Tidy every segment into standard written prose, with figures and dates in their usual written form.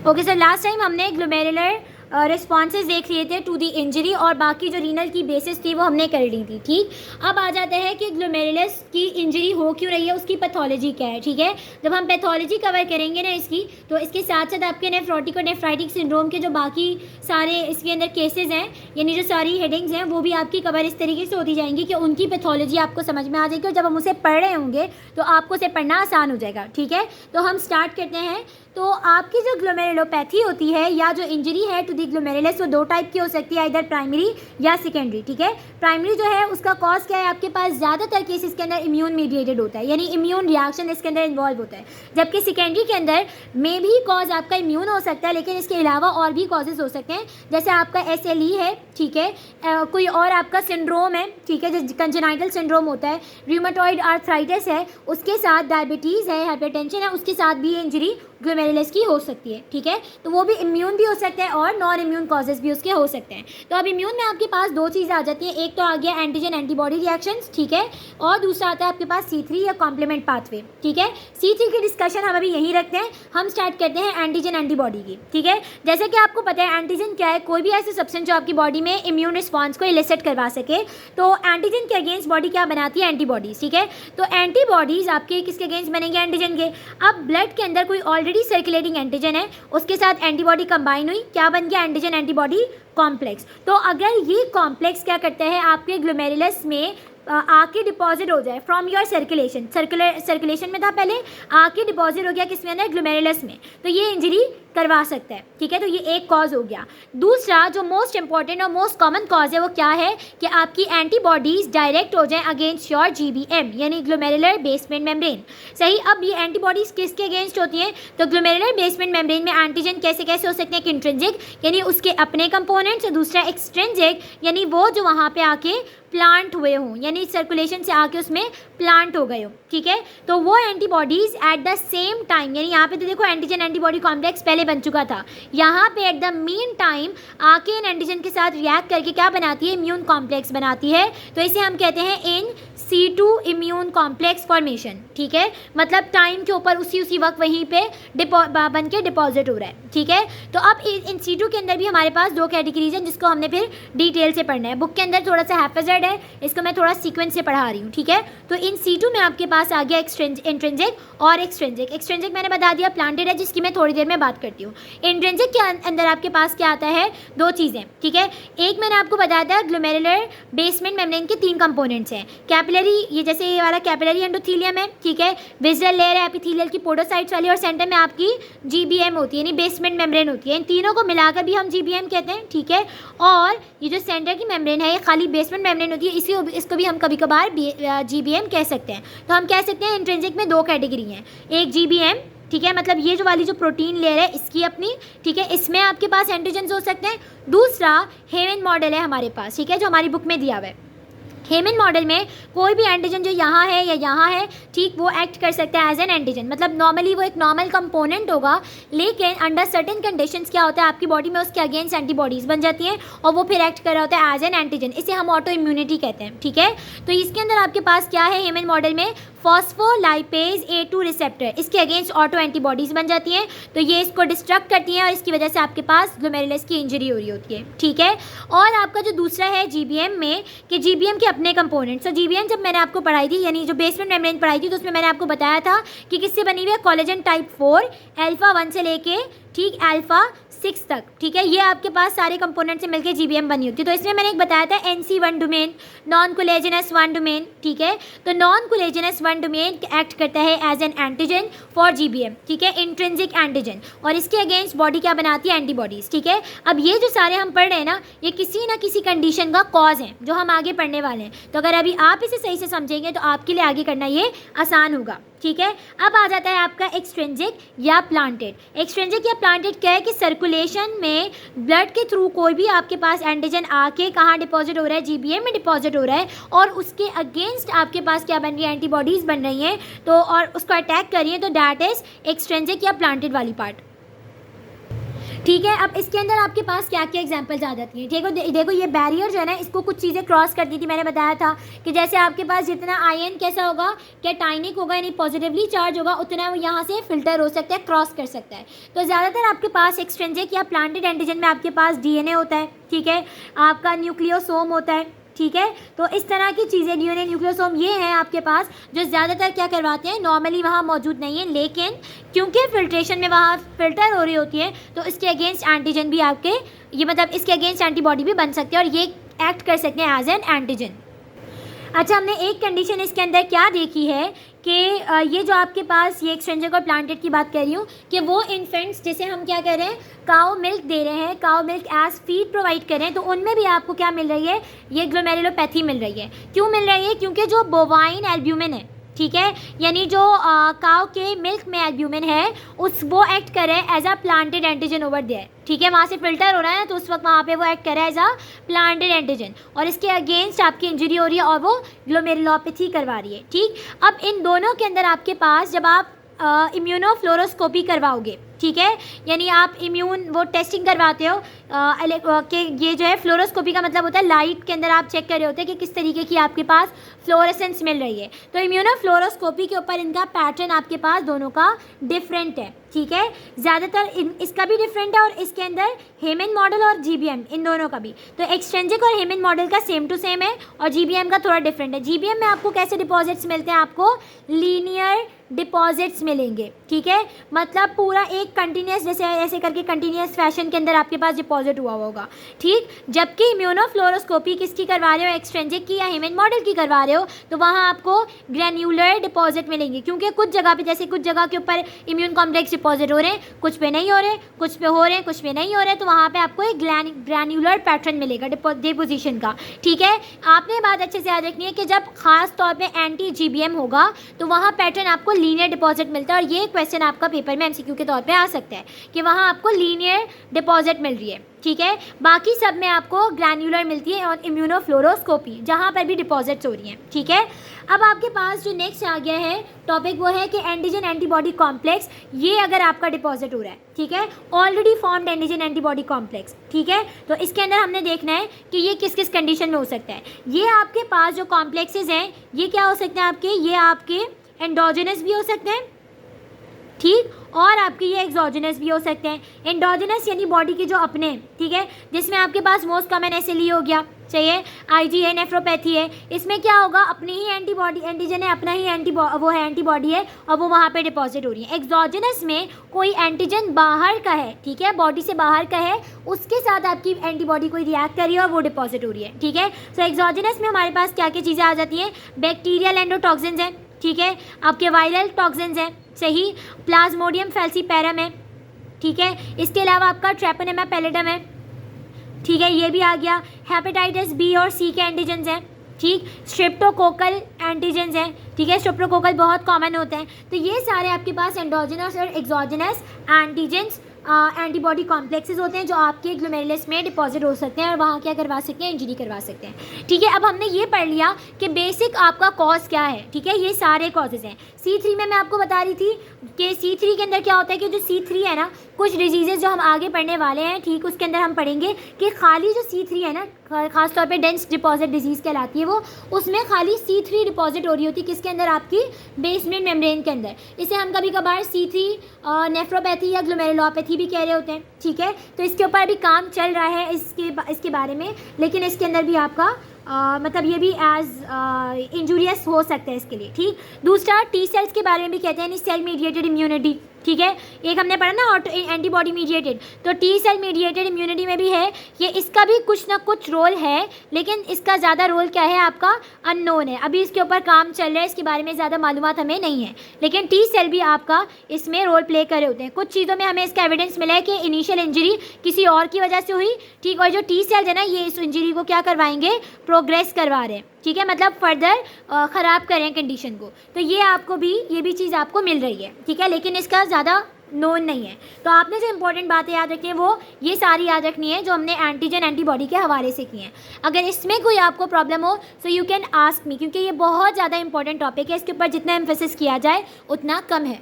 Okay sir, last time हमने glomerular responses देख लिए थे टू दी इंजरी और बाकी जो रीनल की बेसिस थी वो हमने कर ली थी। ठीक, अब आ जाता है कि ग्लोमेरुलस की इंजरी हो क्यों रही है, उसकी पैथोलॉजी क्या है। ठीक है, जब हम पैथोलॉजी कवर करेंगे ना इसकी, तो इसके साथ साथ आपके नेफ्रोटिक और नेफ्राइटिक सिंड्रोम के जो बाकी सारे इसके अंदर केसेस हैं, यानी जो सारी हेडिंग्स हैं, वो भी आपकी कवर इस तरीके से होती जाएंगी कि उनकी पैथोलॉजी आपको समझ में आ जाएगी और जब हम उसे पढ़ रहे होंगे तो आपको उसे पढ़ना आसान हो जाएगा। ठीक है, तो हम स्टार्ट करते हैं। तो आपकी जो ग्लोमेरुलोपैथी होती है या जो इंजरी है टू दी ग्लोमेरुलस, वो दो टाइप की हो सकती है, इधर प्राइमरी या सेकेंडरी। ठीक है, प्राइमरी जो है उसका कॉज क्या है, आपके पास ज़्यादातर केसेस के अंदर इम्यून मीडिएटेड होता है, यानी इम्यून रिएक्शन इसके अंदर इन्वॉल्व होता है। जबकि सेकेंडरी के अंदर में भी कॉज आपका इम्यून हो सकता है, लेकिन इसके अलावा और भी कॉजेज हो सकते हैं, जैसे आपका SLE है। ठीक है, कोई और आपका सिंड्रोम है। ठीक है, जो कंजेनाइटल सिंड्रोम होता है, रूमेटॉइड आर्थराइटिस है, उसके साथ डायबिटीज़ है, हाइपरटेंशन है, उसके साथ भी इंजरी ग्लोमेरुलस की हो सकती है। ठीक है, तो वो भी इम्यून भी हो सकता है और नॉन इम्यून कॉजेज भी उसके हो सकते हैं। तो अब इम्यून में आपके पास दो चीज़ें आ जाती हैं, एक तो आ गया एंटीजन एंटीबॉडी रिएक्शंस। ठीक है, और दूसरा आता है आपके पास C3 या कॉम्प्लीमेंट पाथवे। ठीक है, C3 की डिस्कशन हम अभी यहीं रखते हैं, हम स्टार्ट करते हैं एंटीजन एंटीबॉडी की। ठीक है, जैसे कि आपको पता है एंटीजन क्या है, कोई भी ऐसे सब्सटेंस जो आपकी बॉडी में इम्यून रिस्पॉन्स को इलिसिट करवा सके। तो एंटीजन के अगेंस्ट बॉडी क्या बनाती है, एंटीबॉडीज़। ठीक है, तो एंटीबॉडीज़ आपके किसके अगेंस्ट बनेंगे, एंटीजन के। अब ब्लड के अंदर कोई ऑलरेडी सर्कुलेटिंग एंटीजन है, उसके साथ एंटीबॉडी कंबाइन हुई, क्या बन गया, एंटीजन एंटीबॉडी कॉम्प्लेक्स। तो अगर ये कॉम्प्लेक्स क्या करता है, आपके ग्लोमेरुलस में आके डिपॉजिट हो जाए फ्रॉम योर सर्कुलेशन, सर्कुलेशन में था पहले, आके डिपॉजिट हो गया किसमें अंदर, ग्लोमेरुलस में, तो ये इंजरी करवा सकता है। ठीक है, तो ये एक कॉज हो गया। दूसरा जो मोस्ट इंपॉर्टेंट और मोस्ट कॉमन कॉज है वो क्या है कि आपकी एंटीबॉडीज़ डायरेक्ट हो जाएं अगेंस्ट योर GBM, यानी ग्लोमेरुलर बेसमेंट मेम्ब्रेन। सही, अब ये एंटीबॉडीज़ किसके अगेंस्ट होती हैं, तो ग्लोमेरुलर बेसमेंट मेम्ब्रेन में एंटीजन कैसे कैसे हो सकते हैं, कि इंट्रिंसिक यानी उसके अपने कंपोनेंट्स, और दूसरा एक्सट्रिंसिक यानी वो जो वहाँ पे आके प्लांट हुए हों, यानी सर्कुलेशन से आके उसमें प्लांट हो गए हो। ठीक है, तो वो antibodies at the same time, यानी यहाँ पे तो देखो एंटीजन एंटीबॉडी कॉम्प्लेक्स पहले बन चुका था, यहाँ पे एट द मीन टाइम आके इन एंटीजन के साथ रिएक्ट करके क्या बनाती है, इम्यून कॉम्प्लेक्स बनाती है। तो इसे हम कहते हैं इन C2 इम्यून कॉम्प्लेक्स फॉर्मेशन। ठीक है, मतलब टाइम के ऊपर उसी वक्त वहीं पे बन के डिपॉजिट हो रहा है। ठीक है, तो अब इन C2 के अंदर भी हमारे पास दो कैटेगरीज हैं, जिसको हमने फिर डिटेल से पढ़ना है। बुक के अंदर थोड़ा सा हैफेजर्ड है, इसको मैं थोड़ा सीक्वेंस से पढ़ा रही हूँ। ठीक है, तो इन C2 में आपके पास आ गया इंट्रिंसिक और एक्सट्रिंसिक। एक्सट्रिंसिक मैंने बता दिया प्लांटेड है, जिसकी मैं थोड़ी देर में बात करती हूँ। इंट्रिंसिक के अंदर आपके पास क्या आता है, दो चीज़ें। ठीक है, एक मैंने आपको बताया था ग्लोमेरुलर बेसमेंट मेम्ब्रेन के 3 कंपोनेंट्स हैं, कैपिलरी, ये जैसे ये वाला कैपिलरी एंडोथेलियम है। ठीक है, विज़ुअल लेयर है एपिथेलियल की पोडोसाइट्स वाली, और सेंटर में आपकी GBM होती है, यानी बेसमेंट मेम्ब्रेन होती है। इन तीनों को मिलाकर भी हम GBM कहते हैं। ठीक है, और ये जो सेंटर की मेम्ब्रेन है ये खाली बेसमेंट मेम्ब्रेन होती है, इसको भी हम कभी कभार GBM कह सकते हैं। तो हम कह सकते हैं इंट्रिंसिक में दो कैटेगरी हैं, एक GBM, ठीक है, मतलब ये जो वाली जो प्रोटीन लेयर है इसकी अपनी, ठीक है, इसमें आपके पास एंटीजन्स हो सकते हैं। दूसरा हेमन मॉडल है हमारे पास, ठीक है, जो हमारी बुक में दिया हुआ है। हेमन मॉडल में कोई भी एंटीजन जो यहाँ है या यहाँ है, ठीक, वो एक्ट कर सकता है एज एन एंटीजन, मतलब नॉर्मली वो एक नॉर्मल कंपोनेंट होगा, लेकिन अंडर सर्टेन कंडीशंस क्या होता है, आपकी बॉडी में उसके अगेंस्ट एंटीबॉडीज़ बन जाती हैं और वो फिर एक्ट कर रहा होता है एज एन एंटीजन। इसे हम ऑटो इम्यूनिटी कहते हैं। ठीक है, तो इसके अंदर आपके पास क्या है, हेमन मॉडल में फॉस्फोलाइपेज A2 रिसेप्टर, इसके अगेंस्ट ऑटो एंटीबॉडीज़ बन जाती हैं, तो ये इसको डिस्ट्रक्ट करती हैं और इसकी वजह से आपके पास ग्लोमेरुलस की इंजरी हो रही होती है। ठीक है, और आपका जो दूसरा है GBM में, कि GBM के अपने कंपोनेंट्स, तो GBM जब मैंने आपको पढ़ाई थी, यानी जो बेसमेंट मेम्ब्रेन पढ़ाई थी, तो उसमें मैंने आपको बताया था कि किससे बनी हुई है, कोलेजन टाइप 4 अल्फा 1 से लेके, ठीक, अल्फा 6 तक। ठीक है, ये आपके पास सारे कंपोनेंट से मिलकर GBM बनी होती है। तो इसमें मैंने एक बताया था NC1 domain, non collagenous 1 domain. ठीक है, तो नॉन कोलेजनस 1 डोमेन एक्ट करता है as an antigen for GBM, ठीक है, इंट्रिंसिक एंटीजन, और इसके अगेंस्ट बॉडी क्या बनाती है, एंटीबॉडीज़। ठीक है, अब ये जो सारे हम पढ़ रहे हैं ना, ये किसी ना किसी कंडीशन का कॉज है जो हम आगे पढ़ने वाले हैं। तो अगर अभी आप इसे सही से समझेंगे तो आपके लिए आगे करना ये आसान होगा। ठीक है, अब आ जाता है आपका एक्सट्रिंसिक या प्लांटेड। एक्सट्रिंसिक या प्लांटेड क्या है कि सर्कुलेशन में ब्लड के थ्रू कोई भी आपके पास एंटीजन आके कहाँ डिपॉजिट हो रहा है, GBM में डिपॉजिट हो रहा है, और उसके अगेंस्ट आपके पास क्या बन रही है, एंटीबॉडीज़ बन रही हैं, तो और उसको अटैक कर रही है, तो दैट इज़ एक्सट्रिंसिक या प्लांटेड वाली पार्ट। ठीक है। अब इसके अंदर आपके पास क्या क्या एग्जांपल्स आ जाती हैं। देखो ये बैरियर जो है ना, इसको कुछ चीज़ें क्रॉस करती थी। मैंने बताया था कि जैसे आपके पास जितना आयन कैसा होगा, कैटायनिक होगा यानी पॉजिटिवली चार्ज होगा, उतना वो यहाँ से फिल्टर हो सकता है, क्रॉस कर सकता है। तो ज़्यादातर आपके पास एक्सट्रिंसिक या प्लांटेड एंटीजन में आपके पास डीएनए होता है, ठीक है, आपका न्यूक्लियोसोम होता है, ठीक है। तो इस तरह की चीज़ें डीएनए, न्यूक्लियोसोम ये हैं आपके पास जो ज़्यादातर क्या करवाते हैं, नॉर्मली वहाँ मौजूद नहीं है, लेकिन क्योंकि फिल्ट्रेशन में वहाँ फिल्टर हो रही होती है तो इसके अगेंस्ट एंटीजन भी आपके, ये मतलब इसके अगेंस्ट एंटीबॉडी भी बन सकते हैं और ये एक्ट कर सकते हैं एज एन एंटीजन। अच्छा, हमने एक कंडीशन इसके अंदर क्या देखी है कि ये जो आपके पास ये एक्सट्रिंसिक और प्लांटेड की बात कर रही हूँ कि वो इन्फेंट्स जैसे हम क्या कर रहे हैं, काऊ मिल्क दे रहे हैं, काऊ मिल्क एज फीड प्रोवाइड कर रहे हैं, तो उनमें भी आपको क्या मिल रही है, ये ग्लोमेरुलोपैथी मिल रही है। क्यों मिल रही है? क्योंकि जो बोवाइन एल्ब्यूमिन है, ठीक है, यानी जो काऊ के मिल्क में एल्ब्यूमिन है वो एक्ट कर रहा है as a planted antigen over there, ठीक है, वहाँ से फिल्टर हो रहा है तो उस वक्त वहाँ पे वो एक्ट कर रहा है एज अ प्लांटेड एंटीजन और इसके अगेंस्ट आपकी इंजरी हो रही है और वो ग्लोमेरुलोपैथी करवा रही है, ठीक। अब इन दोनों के अंदर आपके पास जब आप इम्यूनोफ्लोरोस्कोपी करवाओगे, ठीक है, यानी आप इम्यून वो टेस्टिंग करवाते हो कि ये जो है फ्लोरोस्कोपी का मतलब होता है लाइट के अंदर आप चेक कर रहे होते हैं कि किस तरीके की आपके पास फ्लोरेसेंस मिल रही है। तो इम्यूनोफ्लोरोस्कोपी के ऊपर इनका पैटर्न आपके पास दोनों का डिफरेंट है, ठीक है, ज़्यादातर इसका भी डिफरेंट है और इसके अंदर हेमन मॉडल और जीबीएम इन दोनों का भी। तो एक्सट्रिंसिक और हेमन मॉडल का सेम टू सेम है और जीबीएम का थोड़ा डिफरेंट है। जीबीएम में आपको कैसे डिपॉजिट्स मिलते हैं, आपको लीनियर डिपॉजिट्स मिलेंगे, ठीक है, मतलब पूरा एक कंटिन्यूस जैसे ऐसे करके कंटिन्यूस फैशन के अंदर आपके पास डिपॉजिट हुआ होगा, ठीक। जबकि इम्यूनोफ्लोरोस्कोपी किसकी करवा रहे हो, एक्सट्रिंसिक की या हेमन मॉडल की करवा रहे हो, तो वहाँ आपको ग्रैन्युलर डिपॉजिट मिलेंगे, क्योंकि कुछ जगह पे जैसे कुछ जगह के ऊपर इम्यून कॉम्प्लेक्स डिपॉजिट हो रहे हैं, कुछ पे नहीं हो रहे, कुछ पे हो रहे हैं, कुछ पे नहीं हो रहे, तो वहाँ पे आपको एक ग्रैन्युलर पैटर्न मिलेगा डिपोजिशन का, ठीक है। आपने ये बात अच्छे से याद रखनी है कि जब खास तौर पे एंटी जीबीएम होगा तो वहाँ पैटर्न आपको लीनियर डिपॉजिट मिलता है और ये क्वेश्चन आपका पेपर में एमसीक्यू के तौर पे आ सकता है कि वहाँ आपको लीनियर डिपॉजिट मिल रही है, ठीक है। बाकी सब में आपको ग्रैन्युलर मिलती है और इम्यूनोफ्लोरोस्कोपी जहाँ पर भी डिपॉजिट्स हो रही हैं, ठीक है। अब आपके पास जो नेक्स्ट आ गया है टॉपिक वो है कि एंटीजन एंटीबॉडी कॉम्प्लेक्स, ये अगर आपका डिपॉजिट हो रहा है, ठीक है, already formed antigen antibody complex, ठीक है, तो इसके अंदर हमने देखना है कि ये किस किस कंडीशन में हो सकता है। ये आपके पास जो कॉम्प्लेक्सेस हैं ये क्या हो सकते हैं आपके, ये आपके एंडोजेनस भी हो सकते हैं, ठीक, और आपके ये एक्सोजेनस भी हो सकते हैं। एंडोजेनस यानी बॉडी के जो अपने, ठीक है, जिसमें आपके पास मोस्ट कॉमन एसएलई हो गया, चाहिए आईजी है, नेफ्रोपैथी है, इसमें क्या होगा, अपनी ही एंटीबॉडी एंटीजन है, अपना ही एंटीबॉडी है और वो वहाँ पे डिपॉजिट हो रही है। एक्सोजेनस में कोई एंटीजन बाहर का है, ठीक है, बॉडी से बाहर का है, उसके साथ आपकी एंटीबॉडी कोई रिएक्ट कर रही है और वो डिपॉजिट हो रही है, ठीक है। सो एक्सोजेनस में हमारे पास क्या क्या चीज़ें आ जाती हैं, बैक्टीरियल एंडोटॉक्सिन्स हैं, ठीक है, आपके वायरल टॉक्सिन्स हैं, सही, प्लाज्मोडियम फैल्सीपैरम है, ठीक है, इसके अलावा आपका ट्रेपोनेमा पैलिडम है, ठीक है, ये भी आ गया। हेपेटाइटिस बी और सी के एंटीजन्स हैं, ठीक, स्ट्रेप्टोकोकल एंटीजन्स हैं, ठीक है, स्ट्रेप्टोकोकल बहुत कॉमन होते हैं। तो ये सारे आपके पास एंडोजेनस और एक्सोजेनस एंटीजन्स एंटीबॉडी कॉम्प्लेक्सेस होते हैं जो आपके ग्लोमेरुलस में डिपॉजिट हो सकते हैं और वहाँ क्या करवा सकते हैं, इंजरी करवा सकते हैं, ठीक है। अब हमने ये पढ़ लिया कि बेसिक आपका कॉज क्या है, ठीक है, ये सारे कॉजेज़ हैं। C3 में मैं आपको बता रही थी कि C3 के अंदर क्या होता है कि जो C3 है ना, कुछ डिजीज़ेज़ जो हम आगे पढ़ने वाले हैं, ठीक, उसके अंदर हम पढ़ेंगे कि खाली जो C3 है ना, खास तौर पे डेंस डिपॉजिट डिजीज़ कहलाती है वो, उसमें खाली C3 डिपॉजिट हो रही होती है, किसके अंदर, आपकी बेसमेंट मेम्ब्रेन के अंदर। इसे हम कभी कभार C3 नेफ्रोपैथी या ग्लोमेरुलोपैथी भी कह रहे होते हैं, ठीक है। तो इसके ऊपर अभी काम चल रहा है इसके बारे में, लेकिन इसके अंदर भी आपका मतलब ये भी एज इंजूरियस हो सकता है इसके लिए, ठीक। दूसरा टी सेल्स के बारे में भी कहते हैं, सेल मीडिएटेड इम्यूनिटी, ठीक है, एक हमने पढ़ा ना एंटीबॉडी मीडिएटेड, तो टी सेल मीडिएटेड इम्यूनिटी में भी है ये, इसका भी कुछ ना कुछ रोल है, लेकिन इसका ज़्यादा रोल क्या है आपका अननोन है, अभी इसके ऊपर काम चल रहा है, इसके बारे में ज़्यादा मालूमात हमें नहीं है, लेकिन टी सेल भी आपका इसमें रोल प्ले कर रहे होते हैं। कुछ चीज़ों में हमें इसका एविडेंस मिला है कि इनिशियल इंजरी किसी और की वजह से हुई, ठीक, और जो टी सेल है ना ये इस इंजरी को क्या करवाएंगे, प्रोग्रेस करवा रहे हैं, ठीक है, मतलब फर्दर ख़राब करें कंडीशन को। तो ये भी चीज़ आपको मिल रही है, ठीक है, लेकिन इसका ज़्यादा नोन नहीं है। तो आपने जो इंपॉर्टेंट बातें याद रखनी है वो ये सारी याद रखनी है जो हमने एंटीजन एंटीबॉडी के हवाले से की हैं। अगर इसमें कोई आपको प्रॉब्लम हो so you can ask me, क्योंकि ये बहुत ज़्यादा इंपॉर्टेंट टॉपिक है, इसके ऊपर जितना एम्फेसिस किया जाए उतना कम है।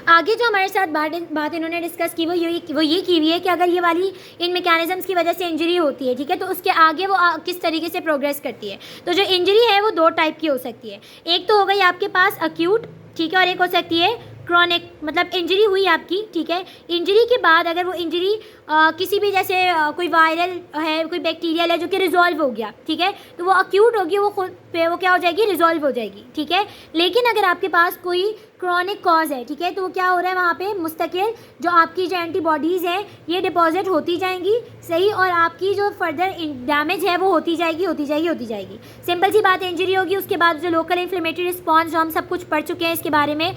आगे जो हमारे साथ बात इन्होंने डिस्कस की वो ये की हुई है कि अगर ये वाली इन मैकेनिज्म्स की वजह से इंजरी होती है, ठीक है, तो उसके आगे वो किस तरीके से प्रोग्रेस करती है। तो जो इंजरी है वो 2 टाइप की हो सकती है। एक तो हो गई आपके पास अक्यूट, ठीक है, और एक हो सकती है क्रॉनिक, मतलब इंजरी हुई आपकी, ठीक है, इंजरी के बाद अगर वो इंजरी किसी भी जैसे कोई वायरल है, कोई बैक्टीरियल है जो कि रिजॉल्व हो गया, ठीक है, तो वो अक्यूट होगी, वो खुद पे वो क्या हो जाएगी, रिजॉल्व हो जाएगी, ठीक है। लेकिन अगर आपके पास कोई क्रॉनिक कॉज है, ठीक है, तो वो क्या हो रहा है वहाँ पे मुस्तकिल जो आपकी जो एंटीबॉडीज़ हैं ये डिपॉजिट होती जाएंगी, सही, और आपकी जो फर्दर डैमेज है वो होती जाएगी। सिंपल सी बात, इंजरी होगी, उसके बाद जो लोकल इन्फ्लेमेटरी रिस्पॉन्स जो हम सब कुछ पढ़ चुके हैं इसके बारे में,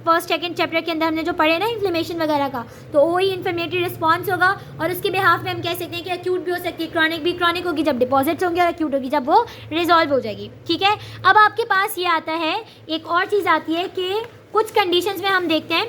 फर्स्ट सेकंड चैप्टर के अंदर हमने जो पढ़े ना इन्फ्लेमेशन वगैरह का, तो वही इन्फ्लेमेटरी रिस्पॉन्स होगा, और उसके बिहाफ में हम कह सकते हैं कि अक्यूट भी हो सकती है, क्रॉनिक भी। क्रॉनिक होगी जब डिपॉजिट्स होंगे, और अक्यूट होगी जब वो रिजॉल्व हो जाएगी, ठीक है। अब आपके पास ये आता है, एक और चीज़ आती है कि कुछ कंडीशंस में हम देखते हैं,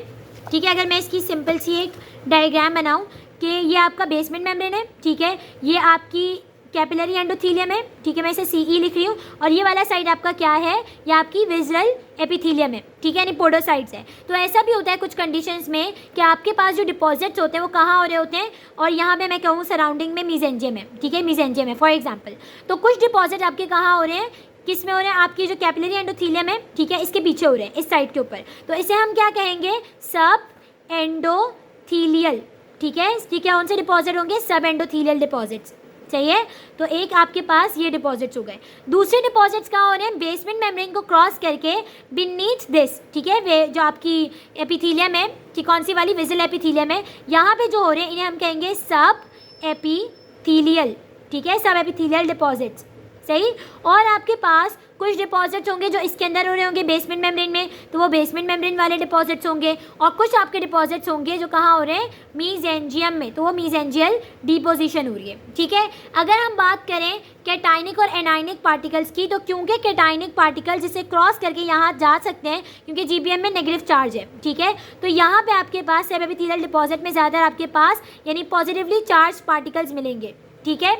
ठीक है, अगर मैं इसकी सिंपल सी एक डायग्राम बनाऊं कि ये आपका बेसमेंट मेम्ब्रेन है, ठीक है, ये आपकी कैपिलरी एंडोथीलियम है, ठीक है, मैं इसे सीई लिख रही हूँ, और ये वाला साइड आपका क्या है, ये आपकी विज़रल एपिथीलियम है, ठीक है, यानी पोडोसाइट्स है। तो ऐसा भी होता है कुछ कंडीशंस में कि आपके पास जो डिपॉजिट्स होते हैं वो कहाँ हो रहे होते हैं, और यहाँ पे मैं कहूँ सराउंडिंग में मीजेंजियम है, ठीक है, मीजेंजियम है फॉर एग्जाम्पल। तो कुछ डिपॉजिट आपके कहाँ हो रहे हैं, किस में हो रहे हैं, आपकी जो कैपिलरी एंडोथीलियम है, ठीक है, इसके पीछे हो रहे हैं, इस साइड के ऊपर। तो इसे हम क्या कहेंगे, सब एंडोथीलियल, ठीक है, इसकी क्या उनसे डिपॉजिट होंगे, सब एंडोथीलियल डिपॉजिट्स, सही है। तो एक आपके पास ये डिपॉजिट्स हो गए। दूसरे डिपॉजिट्स कहाँ हो रहे हैं, बेसमेंट मेम्ब्रेन को क्रॉस करके बीनीथ दिस, ठीक है, वे जो आपकी एपिथीलियम है, ठीक, कौन सी वाली, विज़रल एपिथीलियम है, यहाँ पे जो हो रहे हैं इन्हें हम कहेंगे सब एपिथीलियल, ठीक है, सब एपिथीलियल डिपॉजिट्स, सही। और आपके पास कुछ डिपॉजिट्स होंगे जो इसके अंदर हो रहे होंगे बेसमेंट मेम्ब्रेन में, तो वो बेसमेंट मेम्ब्रेन वाले डिपॉजिट्स होंगे, और कुछ आपके डिपॉजिट्स होंगे जो कहाँ हो रहे हैं, मीजेंजियम में, तो वो मीजेंजियल डिपोजिशन हो रही है, ठीक है। अगर हम बात करें कैटाइनिक और एनाइनिक पार्टिकल्स की, तो क्योंकि कैटाइनिक पार्टिकल जिसे क्रॉस करके यहाँ जा सकते हैं क्योंकि जीबीएम में नेगेटिव चार्ज है, ठीक है, तो यहाँ पे आपके पास सब एपिथेलियल डिपॉजिट में ज़्यादा आपके पास यानी पॉजिटिवली चार्ज पार्टिकल्स मिलेंगे, ठीक है।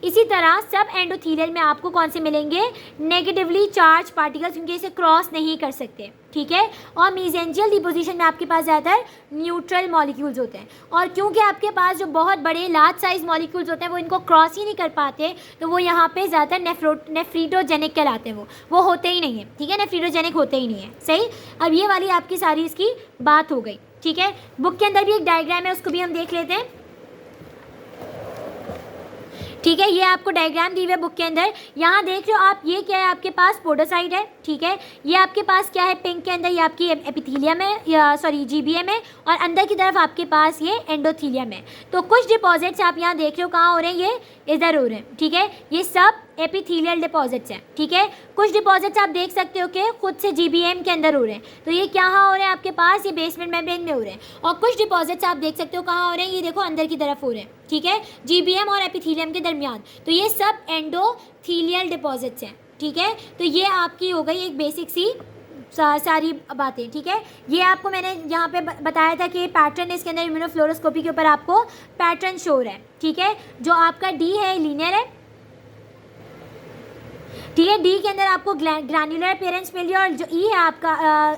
इसी तरह सब एंडोथीलियल में आपको कौन से मिलेंगे, नेगेटिवली चार्ज पार्टिकल्स, क्योंकि इसे क्रॉस नहीं कर सकते, ठीक है। और मीजेंजियल डिपोजिशन में आपके पास ज़्यादातर न्यूट्रल मॉलिक्यूल्स होते हैं, और क्योंकि आपके पास जो बहुत बड़े लार्ज साइज मॉलिक्यूल्स होते हैं वो इनको क्रॉस ही नहीं कर पाते, तो वो यहाँ पे ज़्यादातर नेफ्रीटोजेनिक कहलाते हैं, वो होते ही नहीं है, ठीक है, नेफ्रीटोजेनिक होते ही नहीं है, सही। अब ये वाली आपकी सारी इसकी बात हो गई, ठीक है। बुक के अंदर भी एक डायग्राम है, उसको भी हम देख लेते हैं, ठीक है। ये आपको डायग्राम दी हुई है बुक के अंदर, यहाँ देख रहे हो आप, ये क्या है, आपके पास पोडोसाइट है, ठीक है, ये आपके पास क्या है, पिंक के अंदर ये आपकी एपिथीलियम है, या सॉरी जीबीएम है, और अंदर की तरफ आपके पास ये एंडोथीलियम है। तो कुछ डिपॉजिट्स आप यहाँ देख रहे हो कहाँ हो रहे हैं, ये इधर हो रहे हैं, ठीक है, ये सब एपिथीलियल डिपॉजिट्स हैं, ठीक है। कुछ डिपॉजिट्स आप देख सकते हो कि खुद से जीबीएम के अंदर हो रहे हैं, तो ये कहाँ हो रहे हैं आपके पास, ये बेसमेंट मेम्ब्रेन में हो रहे हैं। और कुछ डिपॉजिट्स आप देख सकते हो कहाँ हो रहे हैं, ये देखो अंदर की तरफ हो रहे हैं, ठीक है, जीबीएम और एपिथीलियम के दरमियान, तो ये सब एंडोथीलियल डिपॉजिट्स हैं, ठीक है। तो ये आपकी हो गई एक बेसिक सी सारी बातें, ठीक है। ये आपको मैंने यहाँ पे बताया था कि पैटर्न इसके अंदर इम्यूनोफ्लोरोस्कोपी के ऊपर आपको पैटर्न शो हो रहा है, ठीक है। जो आपका डी है लीनियर है, ठीक है, डी के अंदर आपको ग्रैन्युलर अपीयरेंस मिल रही है, और जो ई है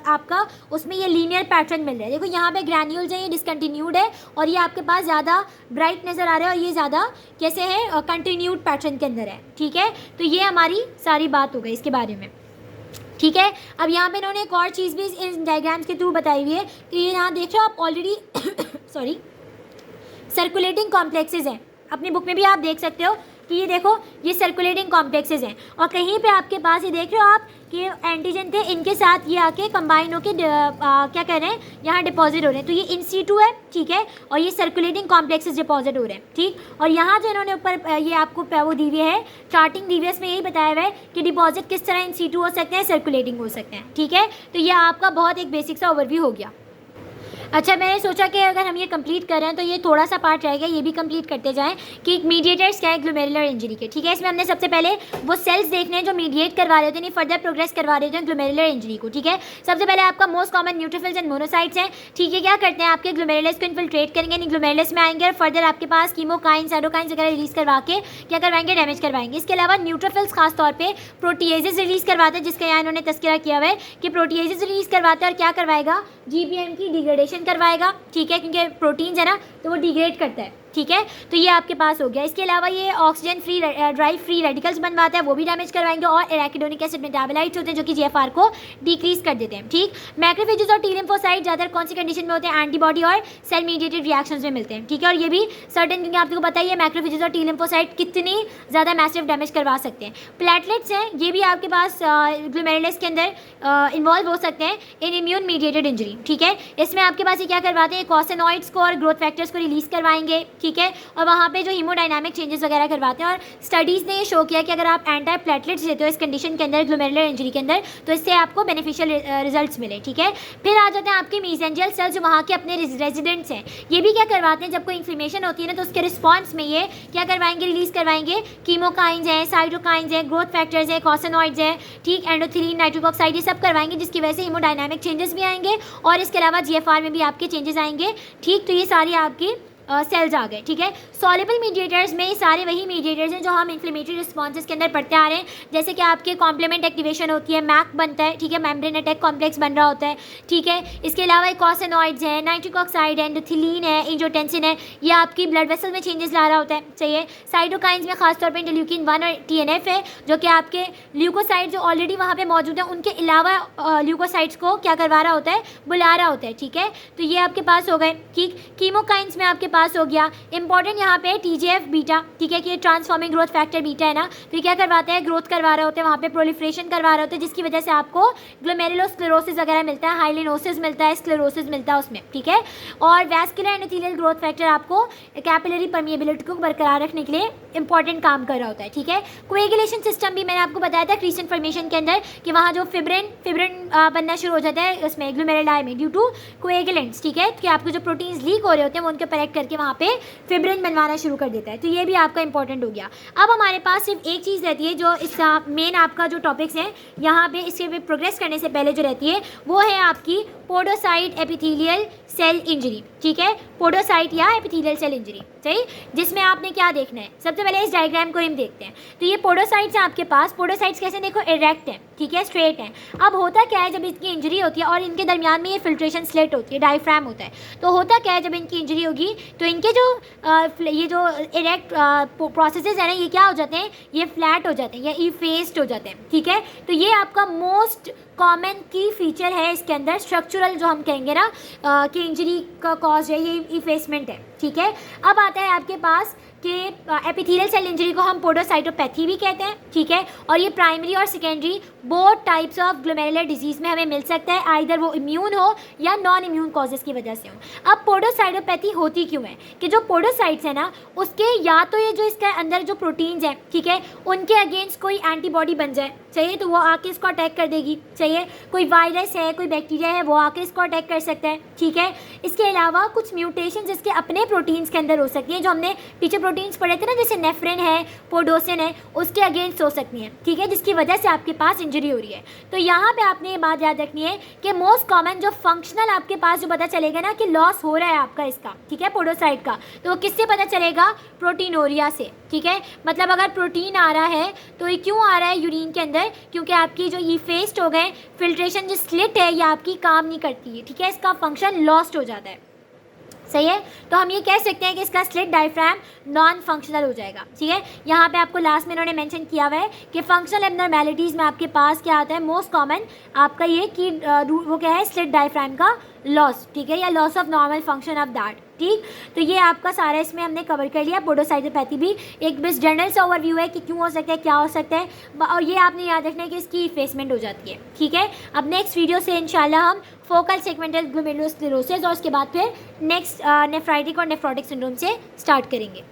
आपका उसमें ये लीनियर पैटर्न मिल रहा है। देखो यहाँ पे ग्रैन्यूल्स है, ये डिसकंटिन्यूड है, और ये आपके पास ज़्यादा ब्राइट नज़र आ रहा है, और ये ज़्यादा कैसे है, कंटिन्यूड पैटर्न के अंदर है, ठीक है। तो ये हमारी सारी बात हो गई इसके बारे में, ठीक है। अब यहाँ पे इन्होंने एक और चीज़ भी इन डायग्राम्स के थ्रू बताई हुई है कि ये यहाँ देख रहे हो आप ऑलरेडी सॉरी सर्कुलेटिंग कॉम्प्लेक्सेस हैं, अपनी बुक में भी आप देख सकते हो कि ये देखो ये सर्कुलेटिंग कॉम्प्लेक्सेस हैं, और कहीं पे आपके पास ये देख रहे हो आप कि एंटीजन थे, इनके साथ ये आके कंबाइन होके क्या कह रहे हैं, यहाँ डिपॉजिट हो रहे हैं, तो ये इन सीटू है, ठीक है, और ये सर्कुलेटिंग कॉम्प्लेक्सेस डिपॉजिट हो रहे हैं, ठीक। और यहाँ जो इन्होंने ऊपर ये आपको वो दी हुई है चार्टिंग दी हुई है, इसमें यही बताया हुआ है कि डिपॉजिट किस तरह इन सीटू हो सकते हैं, सर्कुलेटिंग हो सकते हैं, ठीक है। तो ये आपका बहुत एक बेसिक सा ओवरव्यू हो गया। अच्छा, मैंने सोचा कि अगर हम ये कंप्लीट कर रहे हैं तो ये थोड़ा सा पार्ट रहेगा, ये भी कंप्लीट करते जाएं कि मीडिएटर्स क्या है ग्लोमेरुलर इंजरी के, ठीक है। इसमें हमने सबसे पहले वो सेल्स देखने हैं जो मीडिएट करवा रहे होते हैं, फर्दर प्रोग्रेस करवा रहे होते हैं ग्लोमेरुलर इंजरी को, ठीक है। सबसे पहले आपका most common neutrophils and monocytes हैं, ठीक है। क्या करते हैं, आपके ग्लोमेरुलस को इन्फिल्ट्रेट करेंगे, यानी ग्लोमेरुलस में आएंगे, और फर्दर आपके पास कीमोकाइन साइटोकाइंस वगैरह रिलीज करवा के क्या करवाएंगे, डैमेज करवाएंगे। इसके अलावा न्यूट्रोफिल्स खासतौर पर प्रोटीएजेस रिलीज करवाते हैं, जिसका यहाँ इन्होंने तस्करा किया हुआ है कि प्रोटीएजेस रिलीज करवाते हैं, और क्या करवाएगा, GPM की डिग्रेडेशन करवाएगा, ठीक है, क्योंकि प्रोटीन्स है ना तो वो डिग्रेड करता है, ठीक है। तो ये आपके पास हो गया। इसके अलावा ये oxygen free drive free radicals बनवाता है, वो भी डैमेज करवाएंगे, और एराकिडोनिक एसिड मेटाबोलाइट्स होते हैं जो कि GFR को डिक्रीज कर देते हैं, ठीक। मैक्रोफेजेस और T लिम्फोसाइट ज़्यादातर कौन सी कंडीशन में होते हैं, एंटीबॉडी और सेल मीडिएटेड रिएक्शंस में मिलते हैं, ठीक है। और ये भी सर्टेन, क्योंकि आपको पता ही है मैक्रोफेजेस और T लिम्फोसाइट कितनी ज़्यादा मैसिव डैमेज करवा सकते हैं। प्लेटलेट्स हैं, ये भी आपके पास ग्लोमेरुलस के अंदर इन्वॉल्व हो सकते हैं इन इम्यून मीडिएटेड इंजरी, ठीक है। इसमें आपके पास ये क्या करवाते हैं, कॉसेनॉइड्स को और ग्रोथ फैक्टर्स को रिलीज करवाएंगे, ठीक है, और वहाँ पे जो हीमोडायनामिक चेंजेस वगैरह करवाते हैं। और स्टडीज़ ने ये शो किया कि अगर आप एंटी प्लेटलेट्स लेते हो इस कंडीशन के अंदर, ग्लोमेरुलर इंजरी के अंदर, तो इससे आपको बेनिफिशियल रिजल्ट्स मिले, ठीक है। फिर आ जाते हैं आपके मीसेंजियल सेल्स जो वहाँ के अपने रेजिडेंट्स हैं। ये भी क्या करवाते हैं, जब कोई इन्फ्लेमेशन होती है ना तो उसके रिस्पॉन्स में ये क्या करवाएंगे, रिलीज़ करवाएंगे कीमोकाइंस हैं, साइटोकाइंस हैं, ग्रोथ फैक्टर्स हैं, कॉसेनॉइड्स हैं, ठीक, एंडोथिलीन, नाइट्रिक ऑक्साइड, ये सब करवाएंगे, जिसकी वजह से हीमोडायनामिक चेंजेस भी आएंगे और इसके अलावा GFR में भी आपके चेंजेस आएंगे, ठीक। तो ये सारी आपकी सेल्स आ गए, ठीक है। सॉल्युबल मीडिएटर्स में सारे वही मीडिएटर्स हैं जो हम इन्फ्लेमेटरी रिस्पॉन्सेज के अंदर पढ़ते आ रहे हैं, जैसे कि आपके कॉम्प्लीमेंट एक्टिवेशन होती है, मैक बनता है, ठीक है, मेम्ब्रेन अटैक कॉम्प्लेक्स बन रहा होता है, ठीक है। इसके अलावा कॉसेनॉइड्स हैं, नाइट्रिक ऑक्साइड है, एंडोथिलीन है, एंजियोटेंसिन है, ये आपकी ब्लड वेसल में चेंजेस ला रहा होता है, चाहिए। साइटोकाइंस में खासतौर पर इंटरल्यूकिन 1 और TNF है, जो कि आपके ल्यूकोसाइड जो ऑलरेडी वहाँ पर मौजूद है उनके अलावा ल्यूकोसाइड्स को क्या करवा रहा होता है, बुला रहा होता है, ठीक है। तो ये आपके पास हो गए, ठीक। कीमोकाइंस में आपके पास हो गया इंपॉर्टेंट यहाँ पे TGF बीटा, ठीक है, कि ट्रांसफॉर्मिंग ग्रोथ फैक्टर बीटा है ना, तो ये क्या करवाते हैं, ग्रोथ करवा रहे होते हैं, वहाँ पे प्रोलिफरेशन करवा रहे होते हैं, जिसकी वजह से आपको ग्लोमेरुलोस्क्लेरोसिस वगैरह मिलता है, हाइलिनोसिस मिलता है, स्क्लेरोसिस मिलता है उसमें, ठीक है। और वैस्कुलर एंडोथेलियल ग्रोथ फैक्टर आपको कैपिलरी परमिएबिलिटी को बरकरार रखने के लिए इंपॉर्टेंट काम कर रहा होता है, ठीक है। कोएगुलेशन सिस्टम भी मैंने आपको बताया था क्रिस्टन फॉर्मेशन के अंदर कि वहाँ जो फिब्रिन बनना शुरू हो जाता है उसमें ग्लोमेरुलाई में ड्यू टू कोएगुलेंट्स, ठीक है, कि आपको जो प्रोटीन्स लीक हो रहे होते हैं वो उनके ऊपर एक्ट करके वहाँ पे फिब्रिन बनवाना शुरू कर देता है। तो ये भी आपका इंपॉर्टेंट हो गया। अब हमारे पास सिर्फ एक चीज़ रहती है जो इस मेन आपका जो टॉपिक्स हैं यहाँ पे इसके पे प्रोग्रेस करने से पहले जो रहती है वो है आपकी पोडोसाइट एपिथेलियल सेल इंजरी, ठीक है, पोडोसाइट या एपिथेलियल सेल इंजरी, सही। जिसमें आपने क्या देखना है, सबसे पहले इस डायग्राम को हम देखते हैं। तो ये पोडोसाइट्स हैं आपके पास, पोडोसाइट्स कैसे देखो, इरेक्ट हैं, ठीक है, स्ट्रेट हैं। अब होता क्या है जब इसकी इंजरी होती है और इनके दरमियान में ये फिल्ट्रेशन स्लिट होती है, डायफ्राम होता है, तो होता क्या है जब इनकी इंजरी होगी तो इनके जो ये जो इरेक्ट प्रोसेसेस है ना ये क्या हो जाते हैं, ये फ्लैट हो जाते हैं या इफेस्ड हो जाते हैं, ठीक है। तो ये आपका मोस्ट कॉमन की फीचर है इसके अंदर, स्ट्रक्चरल जो हम कहेंगे ना कि इंजरी का कॉज है ये इफेसमेंट है, ठीक है। अब आता है आपके पास कि एपिथेलियल सेल इंजरी को हम पोडोसाइटोपैथी भी कहते हैं, ठीक है, और ये प्राइमरी और secondary both types of glomerular disease में हमें मिल सकता है, आइदर वो इम्यून हो या नॉन इम्यून कॉजेज़ की वजह से हो। अब पोडोसाइटोपैथी होती क्यों है कि जो पोडोसाइट्स है ना उसके या तो ये जो इसके अंदर जो प्रोटीन्स हैं, ठीक है, उनके अगेंस्ट कोई एंटीबॉडी बन जाए, चाहिए, तो वो आके इसको अटैक कर देगी, चाहिए, कोई वायरस है, कोई बैक्टीरिया है, वो आके इसको अटैक कर सकता है, ठीक है। इसके अलावा कुछ म्यूटेशन जिसके अपने प्रोटीन्स के अंदर हो सकती हैं, जो हमने पीछे प्रोटीन्स पढ़े थे ना, जैसे नेफ्रिन है, पोडोसिन है, उसके अगेंस्ट हो सकती हैं, ठीक है, जिसकी वजह से आपके पास इंजरी हो रही है। तो यहाँ पे आपने ये बात याद रखनी है कि मोस्ट कॉमन जो फंक्शनल आपके पास जो पता चलेगा ना कि लॉस हो रहा है आपका इसका, ठीक है, पोडोसाइट का, तो वो किससे पता चलेगा, प्रोटीनोरिया से, ठीक है। मतलब अगर प्रोटीन आ रहा है तो ये क्यों आ रहा है यूरिन के अंदर, क्योंकि आपकी जो ये फेस्ट हो गए, फिल्ट्रेशन जो स्लिट है ये आपकी काम नहीं करती है, ठीक है, इसका फंक्शन लॉस्ट हो जाता है, सही है। तो हम ये कह सकते हैं कि इसका स्लिट डायफ्राम नॉन फंक्शनल हो जाएगा, ठीक है। यहाँ पे आपको लास्ट में इन्होंने मेंशन किया हुआ है कि फंक्शनल एब्नॉर्मैलिटीज़ में आपके पास क्या आता है, मोस्ट कॉमन आपका ये कि वो क्या है, स्लिट डायफ्राम का लॉस, ठीक है, या loss of normal function of that, ठीक। तो ये आपका सारा इसमें हमने कवर कर लिया। पोडोसाइटोपैथी भी एक बस जनरल सा ओवरव्यू है कि क्यों हो सकता है, क्या हो सकता है, और ये आपने याद रखना है कि इसकी इफेसमेंट हो जाती है, ठीक है। अब नेक्स्ट वीडियो से इंशाल्लाह हम फोकल सेगमेंटल ग्लोमेरुलोस्क्लेरोसिस और उसके बाद फिर नेक्स्ट नेफ्राइटिक और नेफ्रोटिक सिंड्रोम से स्टार्ट करेंगे।